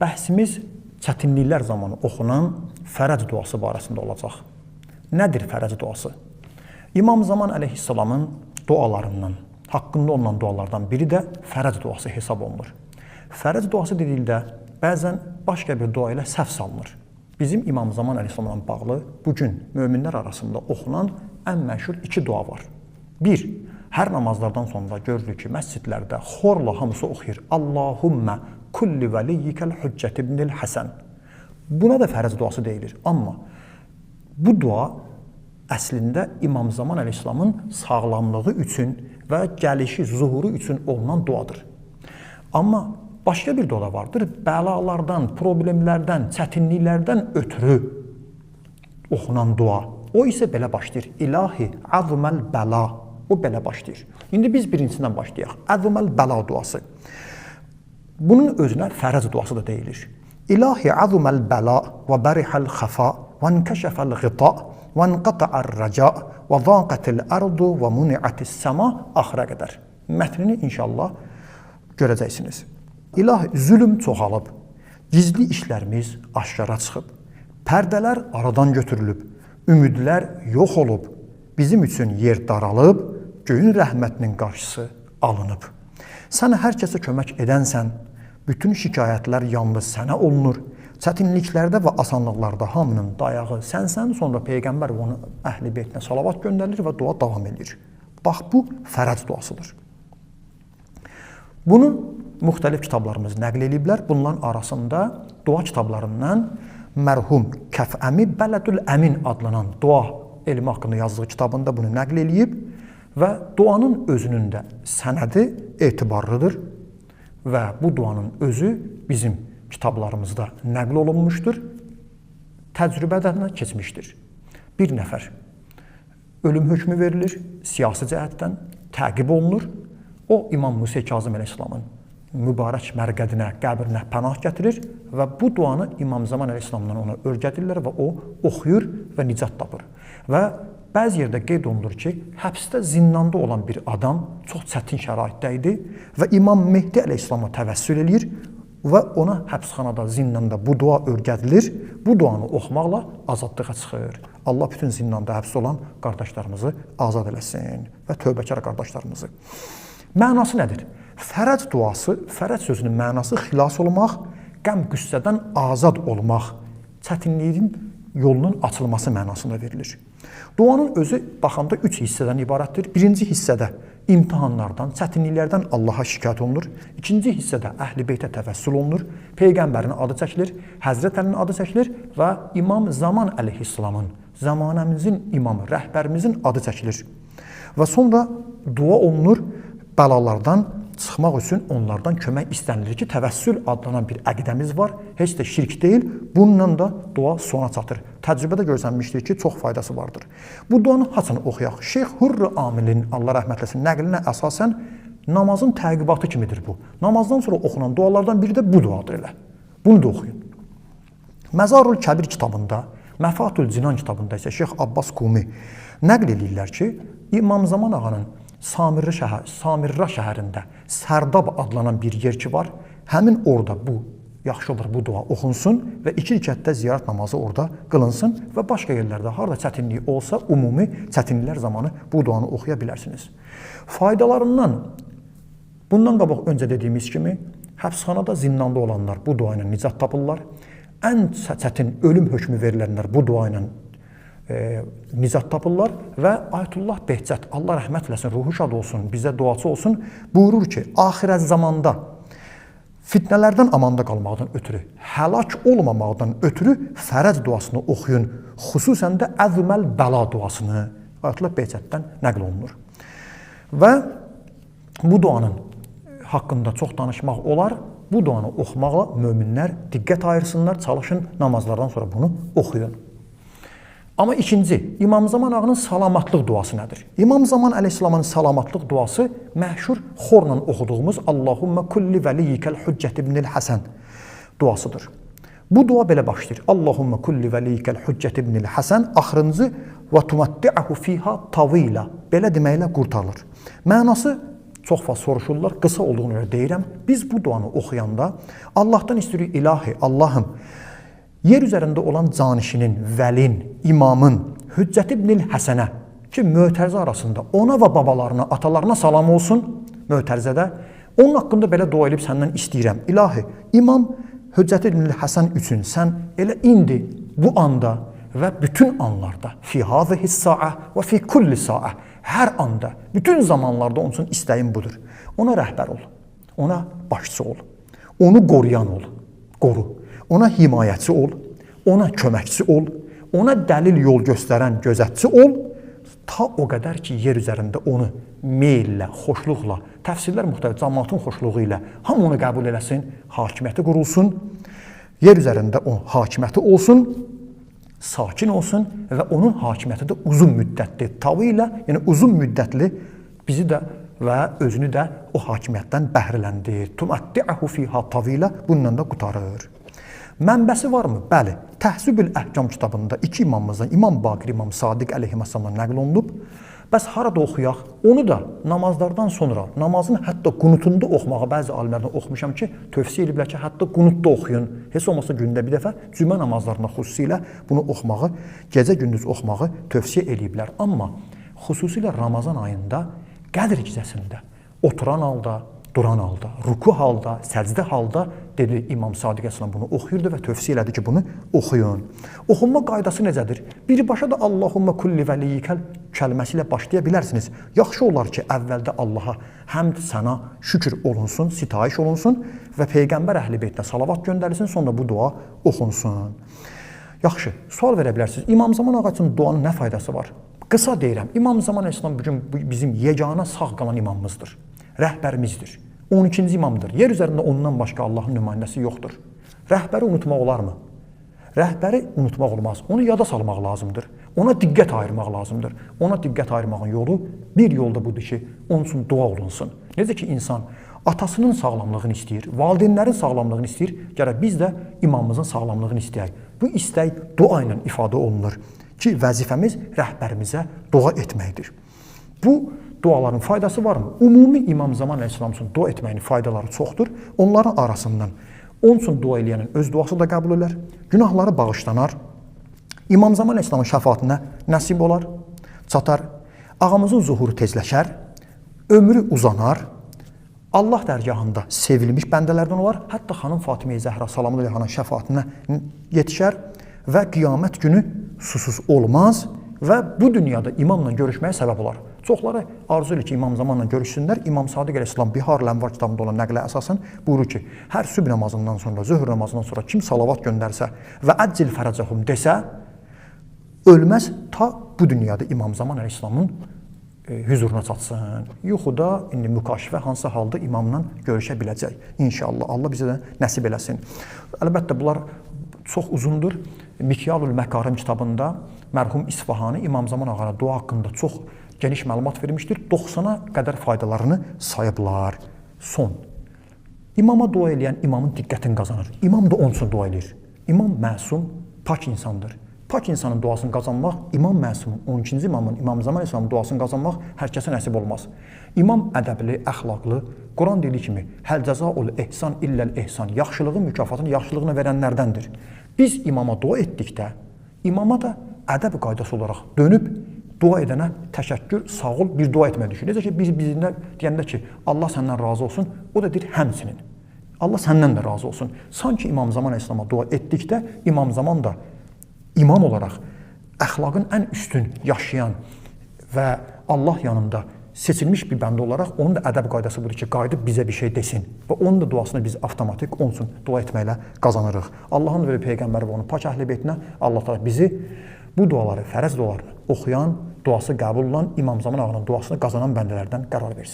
Bəhsimiz çətinliklər zamanı oxunan fərəc duası barəsində olacaq. Nədir fərəc duası? İmam Zaman əleyhissalamın dualarından, haqqında olunan dualardan biri də fərəc duası hesab olunur. Fərəc duası dedikdə bəzən başqa bir dua ilə səhv salınır. Bizim İmam Zaman əleyhissalamla bağlı bugün möminlər arasında oxunan ən məşhur iki dua var. Bir, hər namazlardan sonra görürük ki, məscidlərdə xorla hamısı oxuyur. Allahümmə kulli vəliyyikəl hüccət ibnil Həsən. Buna da fərəc duası deyilir. Amma bu dua əslində İmam Zaman əleyhissalamın sağlamlığı üçün və gəlişi, zuhuru üçün olunan duadır. Amma başqa bir dua vardır. Bəlalardan, problemlərdən, çətinliklərdən ötürü oxunan dua. O isə belə başlayır. İlahi azməl bəla. O belə başlayır. İndi biz birincisindən başlayaq. Əzməl bəla duası. Bunun özünə fərəc duası da deyilir. İlahi əzməl bəla və bərihəl xəfa və nkəşəfəl ğita və nqata'ar rəca və zaqətil ərdu və muni'atis səma axıra qədər. Mətnini inşallah görəcəksiniz. İlahi zülüm çoxalıb, gizli işlərimiz aşkara çıxıb, pərdələr aradan götürülüb, ümidlər yox olub, bizim üçün yer daralıb, göyün rəhmətinin qarşısı alınıb. Sən hər kəsə kömək edənsən, bütün şikayətlər yalnız sənə olunur. Çətinliklərdə və asanlıqlarda hamının dayağı sənsən, sonra Peyğəmbər və onun əhl-i beytinə salavat göndərilir və dua davam edir. Bax, bu fərəc duasıdır. Bunu müxtəlif kitablarımız nəql ediblər. Bunların arasında dua kitablarından mərhum Kəfəmi Bələdül Əmin adlanan dua elmi haqqında yazdığı kitabında bunu nəql edib və duanın özünün də sənədi etibarlıdır və bu duanın özü bizim kitablarımızda nəql olunmuşdur, təcrübədən keçmişdir. Bir nəfər ölüm hökmü verilir, siyasi cəhətdən təqib olunur. O, İmam Musa Kazım əleyhissalamın mübarək mərqədinə, qəbrinə pənah gətirir və bu duanı İmam Zaman əleyhissalamdan ona öyrədirlər və o oxuyur və nicat tapır. Və bəzi yerdə qeyd olunur ki, həbsdə zindanda olan bir adam çox çətin şəraitdə idi və İmam Mehdi əleyhissalama təvəssül edir və ona həbsxanada, zindanda bu dua öyrədilir. Bu duanı oxumaqla azadlığa çıxır. Allah bütün zindanda həbs olan qardaşlarımızı azad eləsin və tövbəkar qardaşlarımızı. Mənası nədir? Fərəc duası, fərəc sözünün mənası xilas olmaq, qəm qüssədən azad olmaq, çətinliyin yolunun açılması mənasında verilir. Duanın özü baxanda 3 hissədən ibarətdir. Birinci hissədə imtihanlardan, çətinliklərdən Allaha şikayət olunur. İkinci hissədə əhl-i beytə təvəssül olunur. Peyğəmbərin adı çəkilir, Həzrət Əlinin adı çəkilir və İmam Zaman əleyhissalamın, zamanəmizin imamı, rəhbərimizin adı çəkilir. Və sonra dua olunur bəlalardan çıxmaq üçün onlardan kömək istənilir ki, təvəssül adlanan bir əqidəmiz var. Heç də şirk deyil. Bununla da dua sona çatır. Təcrübədə görsənmişdir ki, çox faydası vardır. Bu duanın haçını oxuyaq. Şeyx Hurr Amilin, Allah rəhmət eləsin, nəqlinə əsasən namazın təqibatı kimidir bu. Namazdan sonra oxunan dualardan biri də bu duadır elə. Bunu da oxuyun. Məzarul Kəbir kitabında, Məfatül Cinan kitabında isə Şeyx Abbas Qumi nəql edirlər ki, İmam Zaman ağanın Samirra şəhərində Sərdab adlanan bir yer ki var, həmin orada bu, yaxşı olur bu dua oxunsun və 2 rükətdə ziyarət namazı orada qılınsın və başqa yerlərdə harada çətinlik olsa, ümumi çətinliklər zamanı bu duanı oxuya bilərsiniz. Faydalarından, bundan qabaq öncə dediyimiz kimi, həbsxanada, zindanda olanlar bu dua ilə nicat tapırlar. Ən çətin ölüm hökmü verilənlər bu dua ilə nicat tapırlar və Ayətullah Behçət, Allah rəhmət eləsin, ruhu şad olsun, bizə duacı olsun, buyurur ki, axirət zamanda fitnələrdən amanda qalmaqdan ötürü, həlak olmamaqdan ötürü fərəc duasını oxuyun, xüsusən də əzməl bəla duasını Ayətullah Behçətdən nəql olunur. Və bu duanın haqqında çox danışmaq olar, bu duanı oxumaqla möminlər diqqət ayırsınlar, çalışın namazlardan sonra bunu oxuyun. Amma ikinci, İmam Zaman ağanın salamatlıq duası nədir? İmam Zaman əleyhissalamın salamatlıq duası məşhur xorla oxuduğumuz Allahümmə kulli vəliyyikəl hüccət ibnil Həsən duasıdır. Bu dua belə başlayır. Allahümmə kulli vəliyyikəl hüccət ibnil Həsən axırıncı və tumatti'ahu fiha tavila. Belə deməklə qurtarılır. Mənası çox vaxt soruşurlar, qısa olduğunu görə deyirəm. Biz bu duanı oxuyanda Allahdan istəyirik, ilahi, Allahım, yer üzərində olan canişinin, vəlin, imamın, Hüccət ibn-i Həsənə ki, mötərizə arasında ona və babalarına, atalarına salam olsun, mötərizədə. Onun haqqında belə dua edib səndən istəyirəm. İlahi, İmam Hüccət ibn-i Həsən üçün sən elə indi, bu anda və bütün anlarda, fi hazihi sa'a və fi kulli sa'a, hər anda, bütün zamanlarda onun üçün istəyim budur. Ona rəhbər ol, ona başçı ol, onu qoruyan ol, qoru, ona himayəçi ol, ona köməkçi ol, ona dəlil yol göstərən gözətçi ol, ta o qədər ki, yer üzərində onu meyllə, xoşluqla, təfsirlər müxtəlif, cəmaatın xoşluğu ilə hamı onu qəbul eləsin, hakimiyyəti qurulsun, yer üzərində o hakimiyyəti olsun, sakin olsun və onun hakimiyyəti də uzun müddətli tavı ilə, yəni uzun müddətli bizi də və özünü də o hakimiyyətdən bəhrələndir. Tumatti'ahu fiha tavi ilə bununla da qutarır. Mənbəsi varmı? Bəli. Təhzibül Əhkam kitabında iki imamımızdan, İmam Baqir, İmam Sadiq əleyhissalamdan nəql olunub. Bəs harada oxuyaq? Onu da namazlardan sonra, namazın hətta qunutunda oxumağa bəzi alimlərdən oxumuşam ki, tövsiyə ediblər ki, hətta qunutda oxuyun. Heç olmasa gündə bir dəfə cümə namazlarında xüsusilə bunu oxumağı, gecə-gündüz oxumağı tövsiyə ediblər. Amma xüsusilə Ramazan ayında Qədr gecəsində oturan halda, duran halda, ruku halda, səcdə halda dedi İmam Sadiq əleyhissalam bunu oxuyurdu və tövsiyə elədi ki, bunu oxuyun. Oxunma qaydası necədir? Birbaşa da Allahumma kulli vəliyikəl kəlməsi ilə başlaya bilərsiniz. Yaxşı olar ki, əvvəldə Allaha həmd, səna, şükür olunsun, sitayiş olunsun və Peyğəmbər əhl-i beytinə salavat göndərilsin, sonra bu dua oxunsun. Yaxşı, sual verə bilərsiniz. İmam Zaman ağa üçün duanın nə faydası var? Qısa deyirəm, İmam Zaman əleyhissalam bugün bizim yeganə sağ qalan imamımızdır. Rəhbərimizdir. 12-ci imamdır. Yer üzərində ondan başqa Allahın nümayəndəsi yoxdur. Rəhbəri unutmaq olarmı? Rəhbəri unutmaq olmaz. Onu yada salmaq lazımdır. Ona diqqət ayırmaq lazımdır. Ona diqqət ayırmağın yolu bir yolda budur ki, onun üçün dua olunsun. Necə ki, insan atasının sağlamlığını istəyir, valideynlərin sağlamlığını istəyir, gərək biz də imamımızın sağlamlığını istəyək. Bu istək dua ilə ifadə olunur ki, vəzifəmiz rəhbərimizə dua etməkdir. Bu duaların faydası varmı? Ümumi İmam Zaman əleyhissalam üçün dua etməyin faydaları çoxdur. Onların arasından onun üçün dua eləyənin öz duası da qəbul edilər, günahları bağışlanar, İmam Zaman əleyhissalamın şəfaətinə nəsib olar, çatar, ağamızın zuhuru tezləşər, ömrü uzanar, Allah dərgahında sevilmiş bəndələrdən olar, hətta xanım Fatimə-i Zəhra salamı aleyhanın şəfaətinə yetişər və qiyamət günü susuz olmaz və bu dünyada imamla görüşməyə səbəb olar. Çoxları arzu edir ki, İmam Zamanla görüşsünlər. İmam Sadiq əleyhissalam Bihar-ül Ənvar kitabında olan nəqlə əsasən buyurur ki, hər sübh namazından sonra, zöhr namazından sonra kim salavat göndərsə və əccil fərəcəhum desə, ölməz ta bu dünyada İmam Zaman əleyhissalamın hüzuruna çatsın. Yuxuda, indi mükaşifə hansı halda imamla görüşə biləcək. İnşallah, Allah bizə də nəsib eləsin. Əlbəttə, bunlar çox uzundur. Mikyalul Məkarim kitabında mərhum İsfahani İmam Zaman ağana dua haqqında çox geniş məlumat vermişdir. 90-a qədər faydalarını sayıblar. Son. İmama dua eləyən imamın diqqətini qazanır. İmam da onun üçün dua eləyir. İmam məsum, pak insandır. Pak insanın duasını qazanmaq, İmam Məsumun, 12-ci imamın, İmam Zaman əleyhissalamın duasını qazanmaq hər kəsə nəsib olmaz. İmam ədəbli, əxlaqlı, Quran dediyi kimi, həl cəzaul ehsan illəl ehsan, yaxşılığın mükafatını yaxşılığına verənlərdəndir. Biz imama dua etdikdə, imama da ədəb qaydası olaraq dönüb, dua edənə təşəkkür, sağ ol, bir dua etmək düşür. Necə ki, biz bizində deyəndə ki, Allah səndən razı olsun, o da deyir həmsinin. Allah səndən də razı olsun. Sanki İmam Zaman əleyhissalama dua etdikdə, İmam Zaman da imam olaraq əxlaqın ən üstün yaşayan və Allah yanında seçilmiş bir bəndə olaraq onun da ədəb qaydası budur ki, qayıdıb bizə bir şey desin və onun da duasını biz avtomatik onun üçün dua etməklə qazanırıq. Allahın və Peyğəmbəri və onun pak əhl-i beytinə Allah təala bizi bu duaları, fərəz dualarını oxuyan, duası qəbul olan İmam Zaman ağanın duasını qazanan bəndələrdən qərar versin.